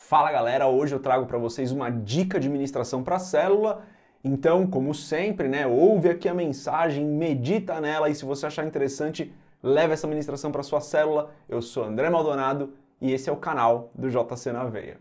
Fala galera, hoje eu trago para vocês uma dica de ministração para a célula. Então, como sempre, ouve aqui a mensagem, medita nela e se você achar interessante, leve essa ministração para sua célula. Eu sou André Maldonado e esse é o canal do JC na Veia.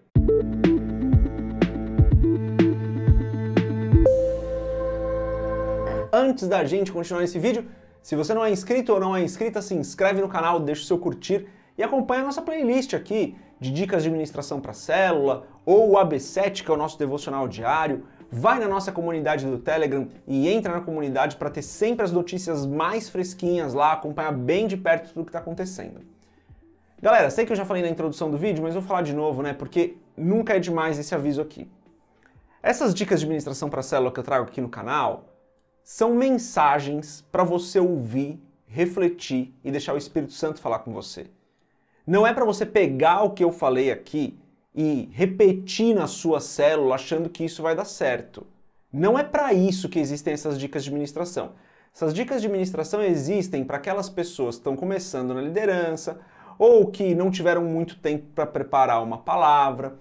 Antes da gente continuar esse vídeo, se você não é inscrito ou não é inscrita, se inscreve no canal, deixa o seu curtir e acompanha a nossa playlist aqui de dicas de ministração para célula, ou o AB7, que é o nosso devocional diário. Vai na nossa comunidade do Telegram e entra na comunidade para ter sempre as notícias mais fresquinhas lá, acompanhar bem de perto tudo que está acontecendo. Galera, sei que eu já falei na introdução do vídeo, mas vou falar de novo, porque nunca é demais esse aviso aqui. Essas dicas de ministração para célula que eu trago aqui no canal são mensagens para você ouvir, refletir e deixar o Espírito Santo falar com você. Não é para você pegar o que eu falei aqui e repetir na sua célula achando que isso vai dar certo. Não é para isso que existem essas dicas de ministração. Essas dicas de ministração existem para aquelas pessoas que estão começando na liderança ou que não tiveram muito tempo para preparar uma palavra,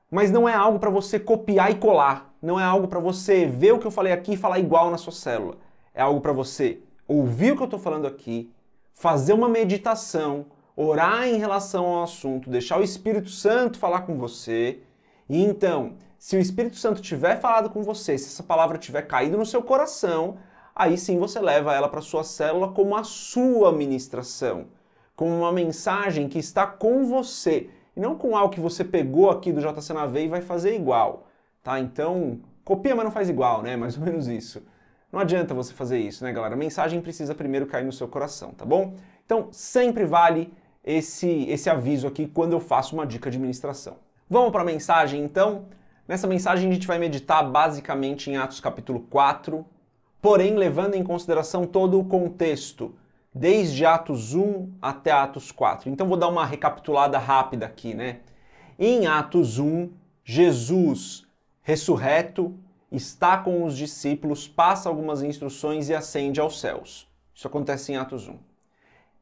mas não é algo para você copiar e colar. Não é algo para você ver o que eu falei aqui e falar igual na sua célula. É algo para você ouvir o que eu estou falando aqui, fazer uma meditação, orar em relação ao assunto, deixar o Espírito Santo falar com você. E então, se o Espírito Santo tiver falado com você, se essa palavra tiver caído no seu coração, aí sim você leva ela para sua célula como a sua ministração, como uma mensagem que está com você, e não com algo que você pegou aqui do JC na Veia e vai fazer igual, tá? Então, copia, mas não faz igual, mais ou menos isso. Não adianta você fazer isso, galera? A mensagem precisa primeiro cair no seu coração, tá bom? Então, sempre vale esse aviso aqui quando eu faço uma dica de ministração. Vamos para a mensagem, então? Nessa mensagem a gente vai meditar basicamente em Atos capítulo 4, porém levando em consideração todo o contexto, desde Atos 1 até Atos 4. Então vou dar uma recapitulada rápida aqui, Em Atos 1, Jesus, ressurreto, está com os discípulos, passa algumas instruções e ascende aos céus. Isso acontece em Atos 1.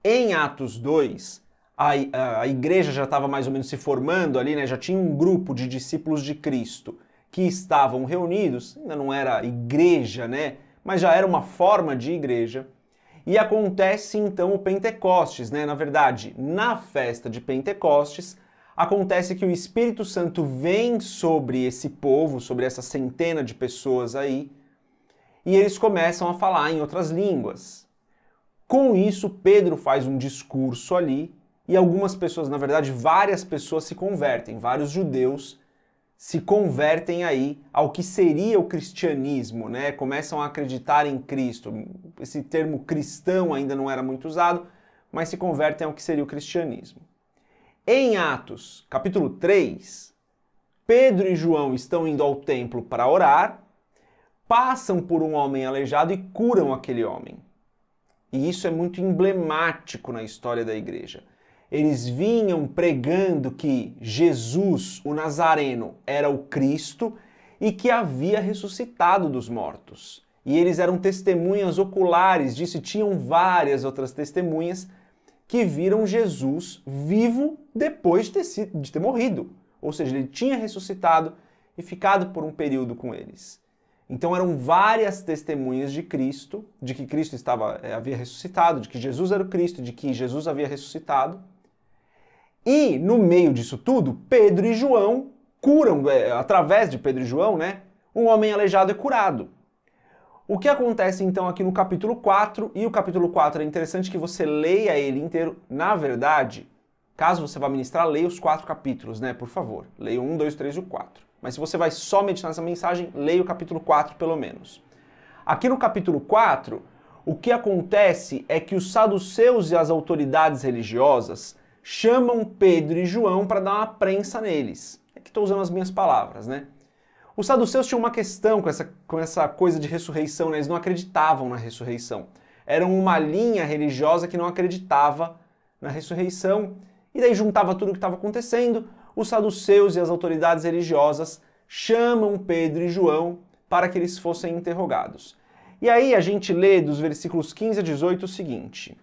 Em Atos 2, a igreja já estava mais ou menos se formando ali, já tinha um grupo de discípulos de Cristo que estavam reunidos, ainda não era igreja, mas já era uma forma de igreja. E acontece então o Pentecostes, Na verdade, na festa de Pentecostes, acontece que o Espírito Santo vem sobre esse povo, sobre essa centena de pessoas aí, e eles começam a falar em outras línguas. Com isso, Pedro faz um discurso ali, e algumas pessoas, na verdade, várias pessoas se convertem, vários judeus se convertem aí ao que seria o cristianismo, Começam a acreditar em Cristo. Esse termo cristão ainda não era muito usado, mas se convertem ao que seria o cristianismo. Em Atos, capítulo 3, Pedro e João estão indo ao templo para orar, passam por um homem aleijado e curam aquele homem. E isso é muito emblemático na história da igreja. Eles vinham pregando que Jesus, o Nazareno, era o Cristo e que havia ressuscitado dos mortos. E eles eram testemunhas oculares disso e tinham várias outras testemunhas que viram Jesus vivo depois de ter morrido. Ou seja, ele tinha ressuscitado e ficado por um período com eles. Então eram várias testemunhas de Cristo, de que Cristo havia ressuscitado, de que Jesus era o Cristo, de que Jesus havia ressuscitado. E no meio disso tudo, Pedro e João curam, através de Pedro e João, um homem aleijado é curado. O que acontece então aqui no capítulo 4, e o capítulo 4 é interessante que você leia ele inteiro. Na verdade, caso você vá ministrar, leia os 4 capítulos, por favor. Leia o 1, 2, 3 e o 4. Mas se você vai só meditar nessa mensagem, leia o capítulo 4 pelo menos. Aqui no capítulo 4, o que acontece é que os saduceus e as autoridades religiosas chamam Pedro e João para dar uma prensa neles. Aqui estou usando as minhas palavras, Os saduceus tinham uma questão com essa coisa de ressurreição, Eles não acreditavam na ressurreição. Eram uma linha religiosa que não acreditava na ressurreição. E daí juntava tudo o que estava acontecendo. Os saduceus e as autoridades religiosas chamam Pedro e João para que eles fossem interrogados. E aí a gente lê dos versículos 15 a 18 o seguinte: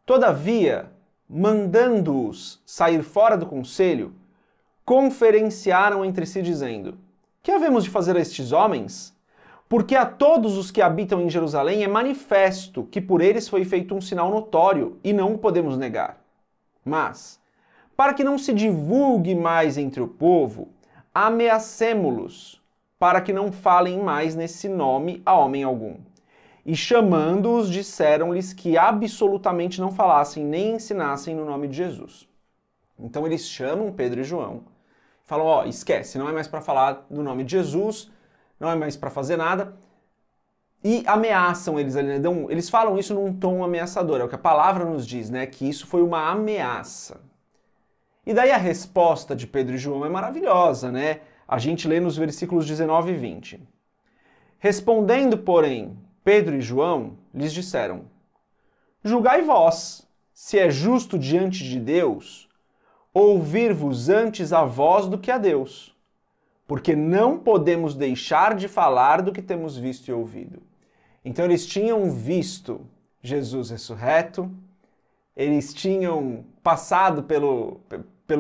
Todavia, mandando-os sair fora do conselho, conferenciaram entre si dizendo: que havemos de fazer a estes homens? Porque a todos os que habitam em Jerusalém é manifesto que por eles foi feito um sinal notório, e não o podemos negar. Mas, para que não se divulgue mais entre o povo, ameacemo-los, para que não falem mais nesse nome a homem algum. E chamando-os, disseram-lhes que absolutamente não falassem nem ensinassem no nome de Jesus. Então eles chamam Pedro e João, falam, ó, esquece, não é mais para falar do nome de Jesus, não é mais para fazer nada, e ameaçam eles ali, né? Eles falam isso num tom ameaçador, é o que a palavra nos diz, né? Que isso foi uma ameaça. E daí a resposta de Pedro e João é maravilhosa, né? A gente lê nos versículos 19 e 20. Respondendo, porém, Pedro e João lhes disseram: julgai vós, se é justo diante de Deus, ouvir-vos antes a vós do que a Deus, porque não podemos deixar de falar do que temos visto e ouvido. Então eles tinham visto Jesus ressurreto, eles tinham passado pelo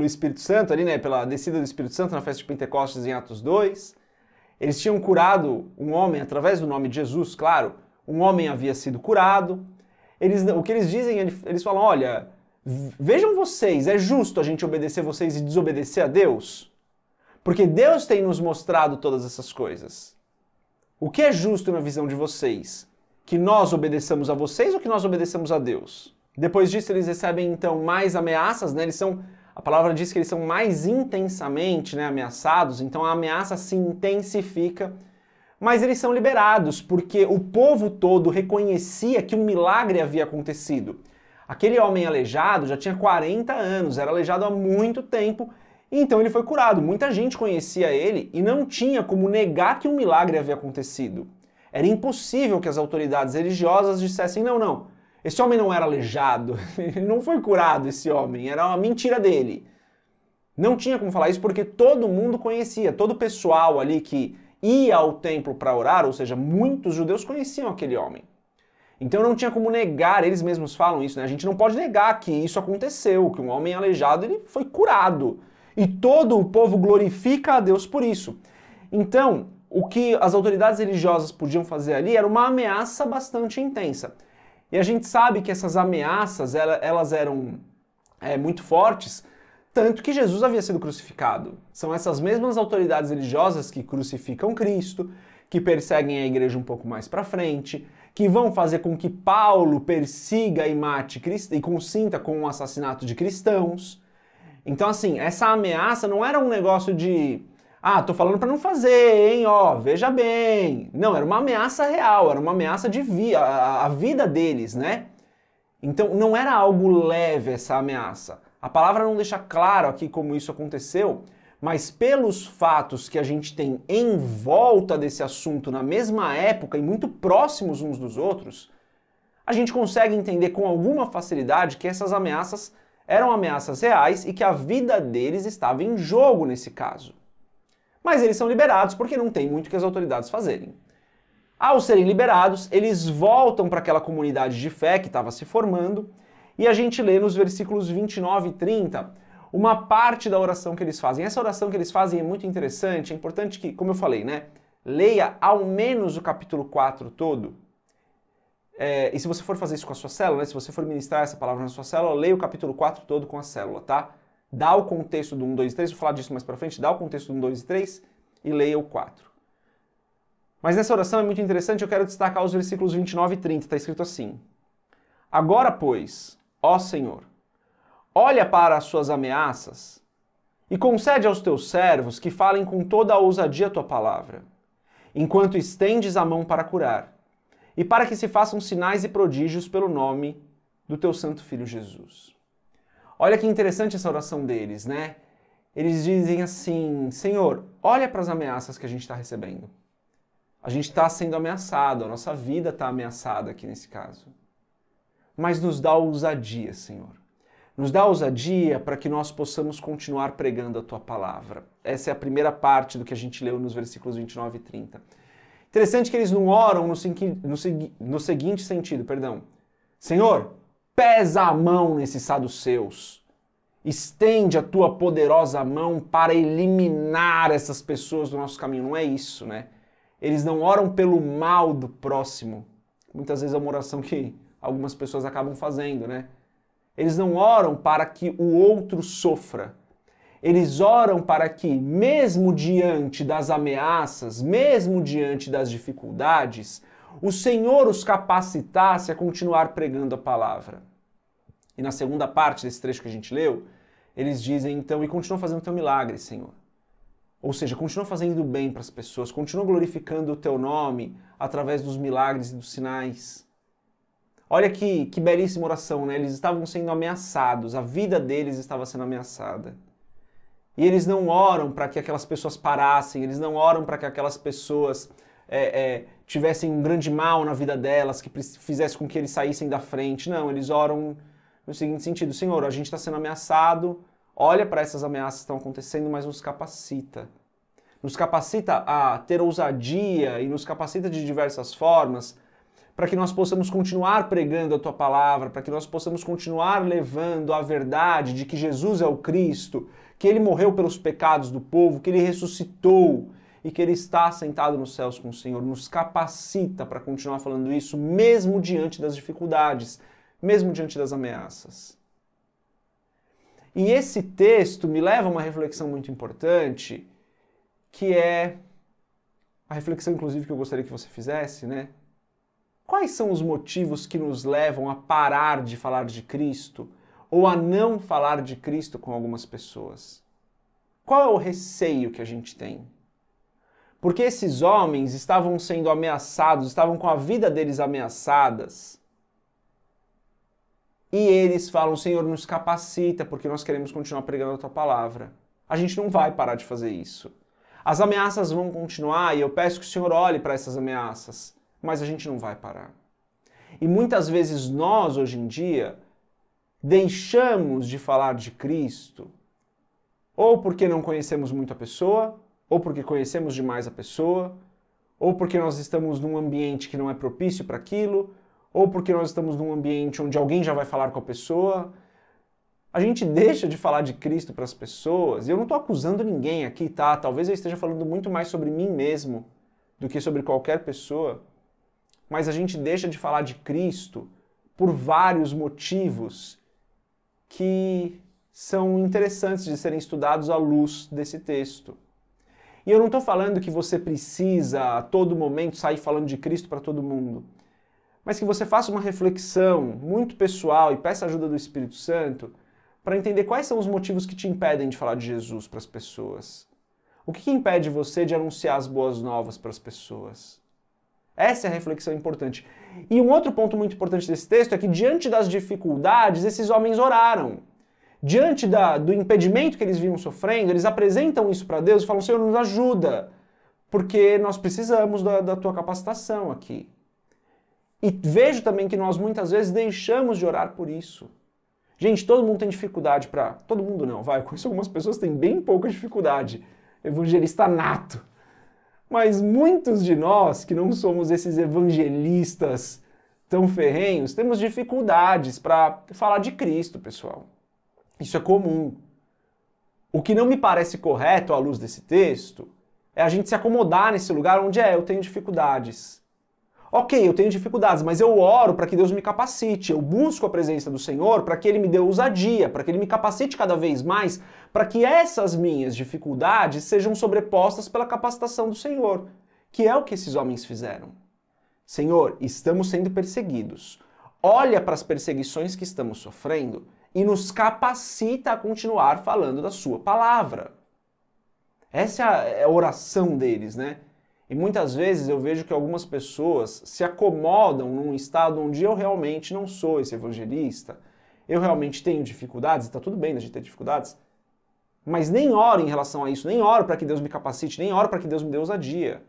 Espírito Santo ali, né, pela descida do Espírito Santo na festa de Pentecostes em Atos 2, eles tinham curado um homem através do nome de Jesus, claro, um homem havia sido curado. O que eles dizem, eles falam, olha, vejam vocês, é justo a gente obedecer vocês e desobedecer a Deus? Porque Deus tem nos mostrado todas essas coisas. O que é justo na visão de vocês? Que nós obedeçamos a vocês ou que nós obedeçamos a Deus? Depois disso, eles recebem, então, mais ameaças, né? A palavra diz que eles são mais intensamente, né, ameaçados, então a ameaça se intensifica, mas eles são liberados, porque o povo todo reconhecia que um milagre havia acontecido. Aquele homem aleijado já tinha 40 anos, era aleijado há muito tempo, então ele foi curado. Muita gente conhecia ele e não tinha como negar que um milagre havia acontecido. Era impossível que as autoridades religiosas dissessem, não, esse homem não era aleijado, ele não foi curado, esse homem, era uma mentira dele. Não tinha como falar isso porque todo mundo conhecia, todo o pessoal ali que ia ao templo para orar, ou seja, muitos judeus conheciam aquele homem. Então não tinha como negar, eles mesmos falam isso, né? A gente não pode negar que isso aconteceu, que um homem aleijado ele foi curado. E todo o povo glorifica a Deus por isso. Então, o que as autoridades religiosas podiam fazer ali era uma ameaça bastante intensa. E a gente sabe que essas ameaças, elas eram muito fortes, tanto que Jesus havia sido crucificado. São essas mesmas autoridades religiosas que crucificam Cristo, que perseguem a igreja um pouco mais para frente, que vão fazer com que Paulo persiga e mate e consinta com o assassinato de cristãos. Então, assim, essa ameaça não era um negócio de tô falando para não fazer, hein, veja bem. Não, era uma ameaça real, era uma ameaça de a vida deles, né? Então, não era algo leve essa ameaça. A palavra não deixa claro aqui como isso aconteceu, mas pelos fatos que a gente tem em volta desse assunto na mesma época e muito próximos uns dos outros, a gente consegue entender com alguma facilidade que essas ameaças eram ameaças reais e que a vida deles estava em jogo nesse caso. Mas eles são liberados porque não tem muito que as autoridades fazerem. Ao serem liberados, eles voltam para aquela comunidade de fé que estava se formando e a gente lê nos versículos 29 e 30 uma parte da oração que eles fazem. Essa oração que eles fazem é muito interessante, é importante que, como eu falei, né, leia ao menos o capítulo 4 todo. E se você for fazer isso com a sua célula, né, se você for ministrar essa palavra na sua célula, leia o capítulo 4 todo com a célula, tá? Dá o contexto do 1, 2 e 3, vou falar disso mais pra frente, dá o contexto do 1, 2 e 3 e leia o 4. Mas nessa oração é muito interessante, eu quero destacar os versículos 29 e 30, está escrito assim: agora, pois, ó Senhor, olha para as suas ameaças e concede aos teus servos que falem com toda a ousadia a tua palavra, enquanto estendes a mão para curar, e para que se façam sinais e prodígios pelo nome do teu santo Filho Jesus. Olha que interessante essa oração deles, né? Eles dizem assim, Senhor, olha para as ameaças que a gente está recebendo. A gente está sendo ameaçado, a nossa vida está ameaçada aqui nesse caso. Mas nos dá ousadia, Senhor. Nos dá ousadia para que nós possamos continuar pregando a Tua palavra. Essa é a primeira parte do que a gente leu nos versículos 29 e 30. Interessante que eles não oram no seguinte sentido, Senhor, pesa a mão nesses saduceus estende a tua poderosa mão para eliminar essas pessoas do nosso caminho. Não é isso, né? Eles não oram pelo mal do próximo. Muitas vezes é uma oração que algumas pessoas acabam fazendo, né? Eles não oram para que o outro sofra. Eles oram para que, mesmo diante das ameaças, mesmo diante das dificuldades, o Senhor os capacitasse a continuar pregando a palavra. E na segunda parte desse trecho que a gente leu, eles dizem então, e continua fazendo o teu milagre, Senhor. Ou seja, continua fazendo bem para as pessoas, continua glorificando o teu nome através dos milagres e dos sinais. Olha que belíssima oração, né? Eles estavam sendo ameaçados, a vida deles estava sendo ameaçada. E eles não oram para que aquelas pessoas parassem, eles não oram para que aquelas pessoas tivessem um grande mal na vida delas, que fizesse com que eles saíssem da frente. Não, eles oram no seguinte sentido: Senhor, a gente está sendo ameaçado, olha para essas ameaças que estão acontecendo, mas nos capacita. Nos capacita a ter ousadia e nos capacita de diversas formas para que nós possamos continuar pregando a Tua palavra, para que nós possamos continuar levando a verdade de que Jesus é o Cristo, que Ele morreu pelos pecados do povo, que Ele ressuscitou e que Ele está sentado nos céus com o Senhor. Nos capacita para continuar falando isso, mesmo diante das dificuldades, mesmo diante das ameaças. E esse texto me leva a uma reflexão muito importante, que é a reflexão, inclusive, que eu gostaria que você fizesse, né? Quais são os motivos que nos levam a parar de falar de Cristo ou a não falar de Cristo com algumas pessoas? Qual é o receio que a gente tem? Porque esses homens estavam sendo ameaçados, estavam com a vida deles ameaçadas. E eles falam: Senhor, nos capacita, porque nós queremos continuar pregando a Tua palavra. A gente não vai parar de fazer isso. As ameaças vão continuar e eu peço que o Senhor olhe para essas ameaças, mas a gente não vai parar. E muitas vezes nós, hoje em dia, deixamos de falar de Cristo, ou porque não conhecemos muito a pessoa, ou porque conhecemos demais a pessoa, ou porque nós estamos num ambiente que não é propício para aquilo, ou porque nós estamos num ambiente onde alguém já vai falar com a pessoa. A gente deixa de falar de Cristo para as pessoas, e eu não estou acusando ninguém aqui, tá? Talvez eu esteja falando muito mais sobre mim mesmo do que sobre qualquer pessoa, mas a gente deixa de falar de Cristo por vários motivos que são interessantes de serem estudados à luz desse texto. E eu não estou falando que você precisa a todo momento sair falando de Cristo para todo mundo, mas que você faça uma reflexão muito pessoal e peça a ajuda do Espírito Santo para entender quais são os motivos que te impedem de falar de Jesus para as pessoas. O que impede você de anunciar as boas novas para as pessoas? Essa é a reflexão importante. E um outro ponto muito importante desse texto é que, diante das dificuldades, esses homens oraram. Diante do impedimento que eles vinham sofrendo, eles apresentam isso para Deus e falam: Senhor, nos ajuda, porque nós precisamos da Tua capacitação aqui. E vejo também que nós muitas vezes deixamos de orar por isso. Gente, todo mundo tem dificuldade para... Todo mundo não, vai. Eu conheço algumas pessoas que têm bem pouca dificuldade. Evangelista nato. Mas muitos de nós, que não somos esses evangelistas tão ferrenhos, temos dificuldades para falar de Cristo, pessoal. Isso é comum. O que não me parece correto, à luz desse texto, é a gente se acomodar nesse lugar onde eu tenho dificuldades. Ok, eu tenho dificuldades, mas eu oro para que Deus me capacite, eu busco a presença do Senhor para que Ele me dê ousadia, para que Ele me capacite cada vez mais, para que essas minhas dificuldades sejam sobrepostas pela capacitação do Senhor, que é o que esses homens fizeram. Senhor, estamos sendo perseguidos. Olha para as perseguições que estamos sofrendo e nos capacita a continuar falando da Sua palavra. Essa é a oração deles, né? E muitas vezes eu vejo que algumas pessoas se acomodam num estado onde eu realmente não sou esse evangelista, eu realmente tenho dificuldades, e está tudo bem a gente ter dificuldades, mas nem oro em relação a isso, nem oro para que Deus me capacite, nem oro para que Deus me dê ousadia.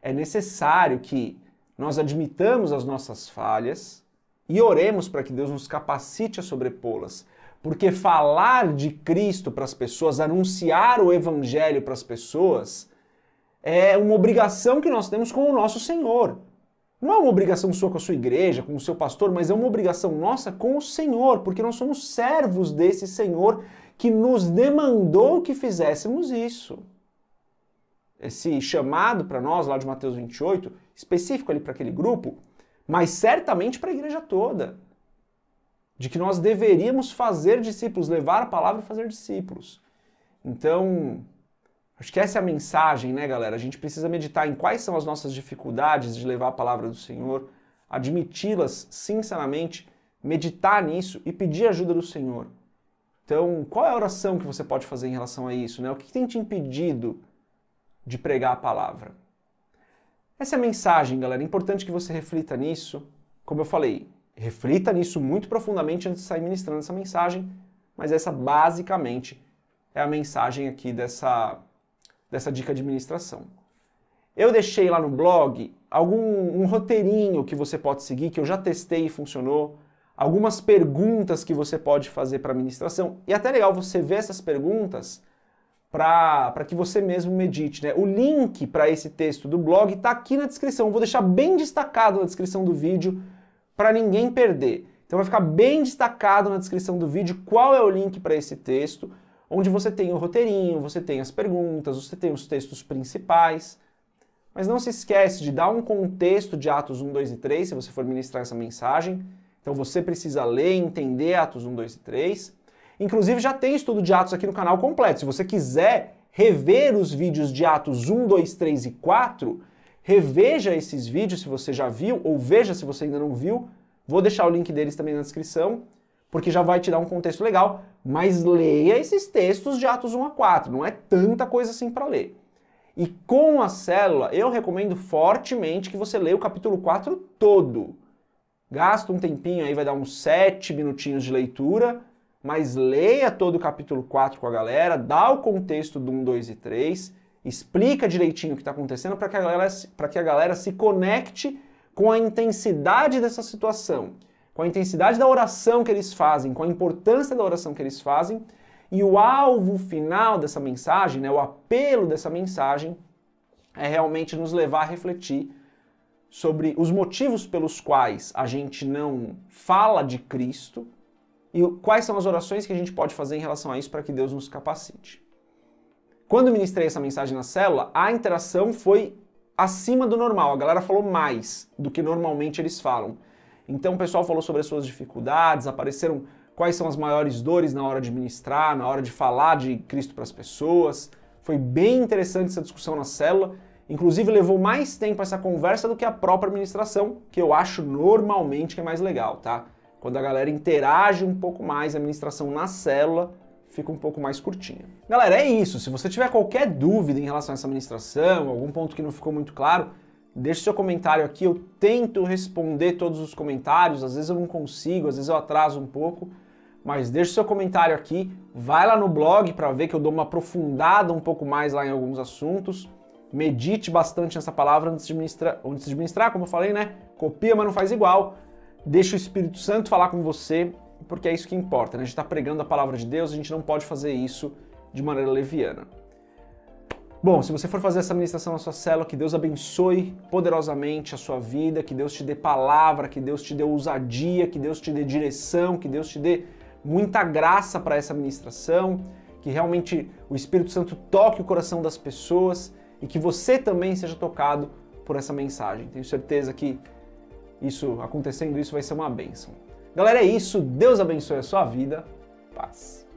É necessário que nós admitamos as nossas falhas e oremos para que Deus nos capacite a sobrepô-las, porque falar de Cristo para as pessoas, anunciar o Evangelho para as pessoas, é uma obrigação que nós temos com o nosso Senhor. Não é uma obrigação sua com a sua igreja, com o seu pastor, mas é uma obrigação nossa com o Senhor, porque nós somos servos desse Senhor que nos demandou que fizéssemos isso. Esse chamado para nós, lá de Mateus 28, específico ali para aquele grupo, mas certamente para a igreja toda, de que nós deveríamos fazer discípulos, levar a palavra e fazer discípulos. Então, acho que essa é a mensagem, né, galera? A gente precisa meditar em quais são as nossas dificuldades de levar a palavra do Senhor, admiti-las sinceramente, meditar nisso e pedir ajuda do Senhor. Então, qual é a oração que você pode fazer em relação a isso, né? O que tem te impedido de pregar a palavra? Essa é a mensagem, galera. É importante que você reflita nisso. Como eu falei, reflita nisso muito profundamente antes de sair ministrando essa mensagem, mas essa basicamente é a mensagem aqui dessa dica de ministração. Eu deixei lá no blog um roteirinho que você pode seguir, que eu já testei e funcionou, algumas perguntas que você pode fazer para a ministração, e até legal você ver essas perguntas para que você mesmo medite, né? O link para esse texto do blog está aqui na descrição, eu vou deixar bem destacado na descrição do vídeo para ninguém perder. Então vai ficar bem destacado na descrição do vídeo qual é o link para esse texto, onde você tem o roteirinho, você tem as perguntas, você tem os textos principais. Mas não se esquece de dar um contexto de Atos 1, 2 e 3, se você for ministrar essa mensagem. Então você precisa ler e entender Atos 1, 2 e 3. Inclusive já tem estudo de Atos aqui no canal completo. Se você quiser rever os vídeos de Atos 1, 2, 3 e 4, reveja esses vídeos se você já viu, ou veja se você ainda não viu. Vou deixar o link deles também na descrição, porque já vai te dar um contexto legal, mas leia esses textos de Atos 1 a 4, não é tanta coisa assim para ler. E com a célula, eu recomendo fortemente que você leia o capítulo 4 todo. Gasta um tempinho aí, vai dar uns 7 minutinhos de leitura, mas leia todo o capítulo 4 com a galera, dá o contexto do 1, 2 e 3, explica direitinho o que está acontecendo para que a galera se conecte com a intensidade dessa situação, com a intensidade da oração que eles fazem, com a importância da oração que eles fazem, e o alvo final dessa mensagem, né, o apelo dessa mensagem, é realmente nos levar a refletir sobre os motivos pelos quais a gente não fala de Cristo e quais são as orações que a gente pode fazer em relação a isso para que Deus nos capacite. Quando eu ministrei essa mensagem na célula, a interação foi acima do normal, a galera falou mais do que normalmente eles falam. Então o pessoal falou sobre as suas dificuldades, apareceram quais são as maiores dores na hora de ministrar, na hora de falar de Cristo para as pessoas. Foi bem interessante essa discussão na célula. Inclusive levou mais tempo essa conversa do que a própria ministração, que eu acho normalmente que é mais legal, tá? Quando a galera interage um pouco mais, a ministração na célula fica um pouco mais curtinha. Galera, é isso. Se você tiver qualquer dúvida em relação a essa ministração, algum ponto que não ficou muito claro, deixe seu comentário aqui. Eu tento responder todos os comentários. Às vezes eu não consigo, às vezes eu atraso um pouco. Mas deixe seu comentário aqui. Vai lá no blog para ver que eu dou uma aprofundada um pouco mais lá em alguns assuntos. Medite bastante nessa palavra antes de ministrar, como eu falei, né? Copia, mas não faz igual. Deixa o Espírito Santo falar com você, porque é isso que importa, né? A gente está pregando a palavra de Deus, a gente não pode fazer isso de maneira leviana. Bom, se você for fazer essa ministração na sua célula, que Deus abençoe poderosamente a sua vida, que Deus te dê palavra, que Deus te dê ousadia, que Deus te dê direção, que Deus te dê muita graça para essa ministração, que realmente o Espírito Santo toque o coração das pessoas e que você também seja tocado por essa mensagem. Tenho certeza que acontecendo isso vai ser uma bênção. Galera, é isso. Deus abençoe a sua vida. Paz.